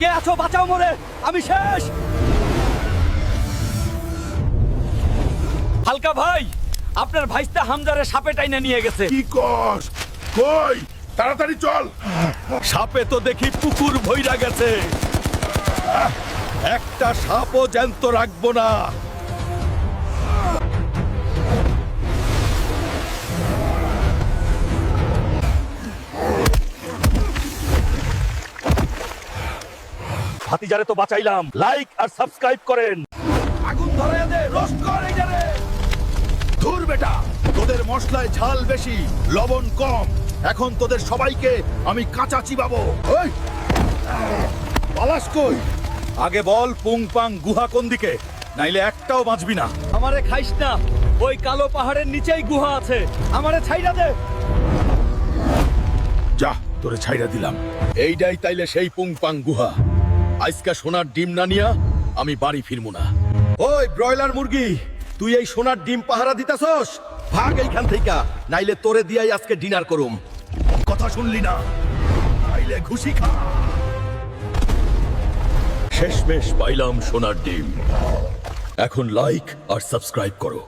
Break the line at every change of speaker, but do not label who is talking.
কে আছো বাঁচাও মোরে, আমি শেষ। হালকা ভাই, আপনার ভাইস্তা হামজারে সাপে টাইনে নিয়ে গেছে।
কি কস? কই তাড়াতাড়ি চল।
সাপে তো দেখি পুকুর ভইরা গেছে। একটা সাপও জ্যান্ত রাখবো না। ভাতিজারে তো বাঁচাইলাম, লাইক আর সাবস্ক্রাইব করেন। আগুন ধরাইয়া দে, রোস্ট কর এইটারে।
ধুর বেটা, তোদের মশলায় ঝাল বেশি, লবণ কম। এখন তোদের সবাইকে আমি কাঁচা চিবাবো। ওই পালাস কই?
আগে বল পুং পাং গুহা কোন দিকে, নাইলে একটাও বাঁচবি না। আমারে খাইস না, ওই কালো পাহাড়ের নিচেই গুহা আছে। আমারে ছাইড়া দে।
যা, তোরে ছাইড়া দিলাম। এইটাই তাইলে সেই পুংপাং গুহা। আজকা সোনার ডিম না নিয়া আমি বাড়ি ফিরবো না।
ওই ব্রয়লার মুরগি, তুই এই সোনার ডিম পাহারা দিতাছস? ভাগ এইখান থেকে, নাইলে তোরে দিয়াই আজকে ডিনার করুম।
কথা শুনলি না? আইলে ঘুষি খা।
শেষমেশ পাইলাম সোনার ডিম। এখন লাইক আর সাবস্ক্রাইব করো।